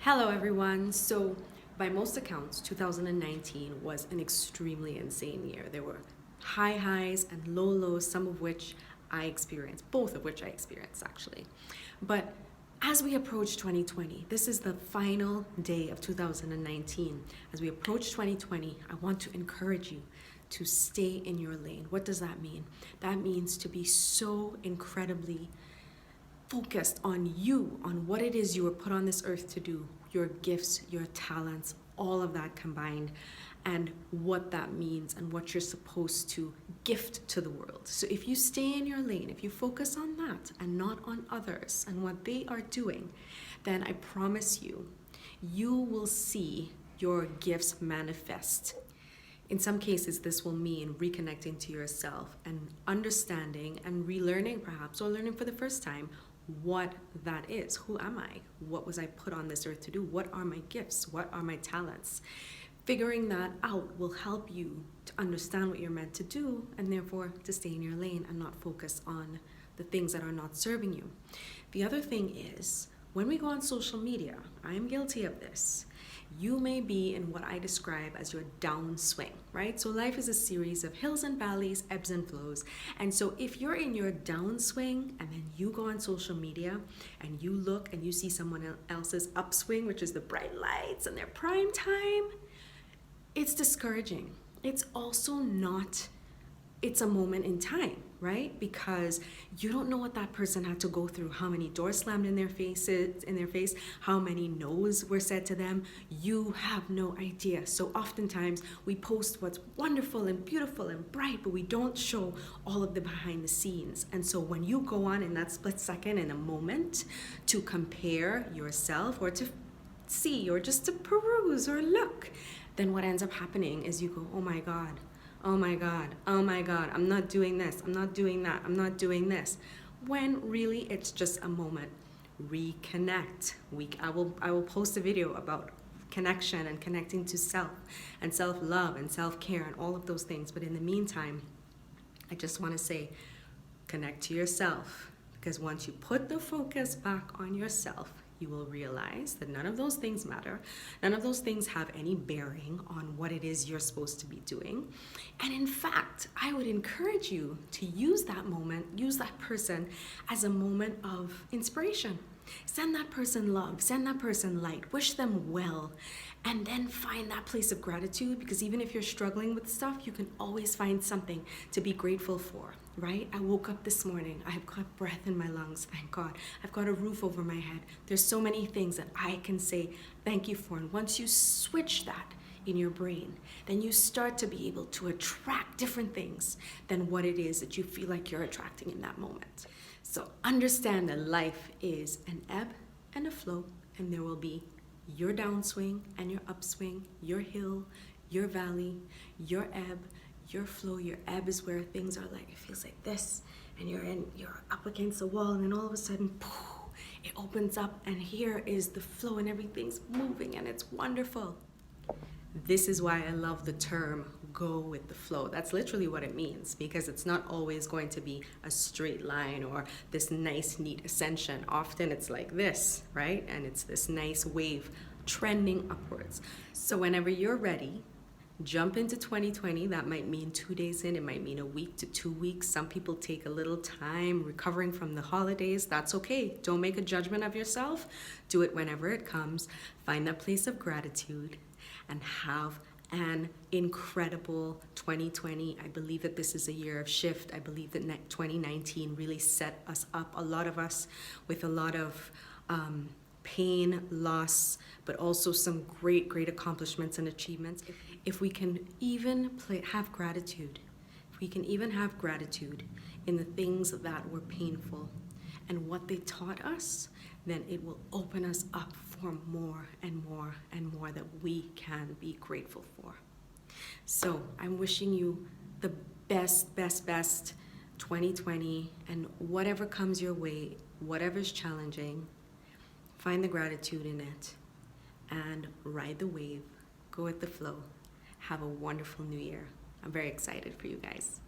Hello everyone. So by most accounts, 2019 was an extremely insane year. There were high highs and low lows, some of which I experienced, both of which I experienced actually. But as we approach 2020, this is the final day of 2019. As we approach 2020, I want to encourage you to stay in your lane. What does that mean? That means to be so incredibly focused on you, on what it is you were put on this earth to do, your gifts, your talents, all of that combined, and what that means and what you're supposed to gift to the world. So if you stay in your lane, if you focus on that and not on others and what they are doing, then I promise you, you will see your gifts manifest. In some cases, this will mean reconnecting to yourself and understanding and relearning perhaps, or learning for the first time, what that is. Who am I? What was I put on this earth to do? What are my gifts? What are my talents? Figuring that out will help you to understand what you're meant to do and therefore to stay in your lane and not focus on the things that are not serving you. The other thing is, when we go on social media, I am guilty of this. You may be in what I describe as your downswing, right? So life is a series of hills and valleys, ebbs and flows. And so if you're in your downswing and then you go on social media and you look and you see someone else's upswing, which is the bright lights and their prime time, it's discouraging. It's also not, it's a moment in time, right? Because you don't know what that person had to go through, how many doors slammed in their face, how many no's were said to them. You have no idea. So oftentimes we post what's wonderful and beautiful and bright, but we don't show all of the behind the scenes. And so when you go on in that split second, in a moment, to compare yourself or to see or just to peruse or look, then what ends up happening is you go, oh my God, oh my God, oh my God, I'm not doing this, I'm not doing that, I'm not doing this. When really it's just a moment. Reconnect. I will post a video about connection and connecting to self and self-love and self-care and all of those things. But in the meantime, I just want to say, connect to yourself, because once you put the focus back on yourself, you will realize that none of those things matter. None of those things have any bearing on what it is you're supposed to be doing. And in fact, I would encourage you to use that moment, use that person as a moment of inspiration. Send that person love, send that person light, wish them well, and then find that place of gratitude, because even if you're struggling with stuff, you can always find something to be grateful for, right? I woke up this morning, I've got breath in my lungs, thank God. I've got a roof over my head. There's so many things that I can say thank you for. And once you switch that in your brain, then you start to be able to attract different things than what it is that you feel like you're attracting in that moment. So understand that life is an ebb and a flow, and there will be your downswing and your upswing, your hill, your valley, your ebb, your flow. Your ebb is where things are like, it feels like this, and you're up against the wall, and then all of a sudden, poof, it opens up, and here is the flow, and everything's moving, and it's wonderful. This is why I love the term go with the flow. That's literally what it means, because it's not always going to be a straight line or this nice, neat ascension. Often it's like this, right? And it's this nice wave trending upwards. So whenever you're ready, jump into 2020. That might mean 2 days in, it might mean a week to 2 weeks. Some people take a little time recovering from the holidays. That's okay. Don't make a judgment of yourself. Do it whenever it comes. Find that place of gratitude and have an incredible 2020. I believe that this is a year of shift. I believe that 2019 really set us up, a lot of us, with a lot of pain, loss, but also some great accomplishments and achievements. If we can even have gratitude, if we can even have gratitude in the things that were painful and what they taught us, then it will open us up for more and more and more that we can be grateful for. So I'm wishing you the best 2020, and whatever comes your way, whatever's challenging, find the gratitude in it and ride the wave, go with the flow. Have a wonderful new year. I'm very excited for you guys.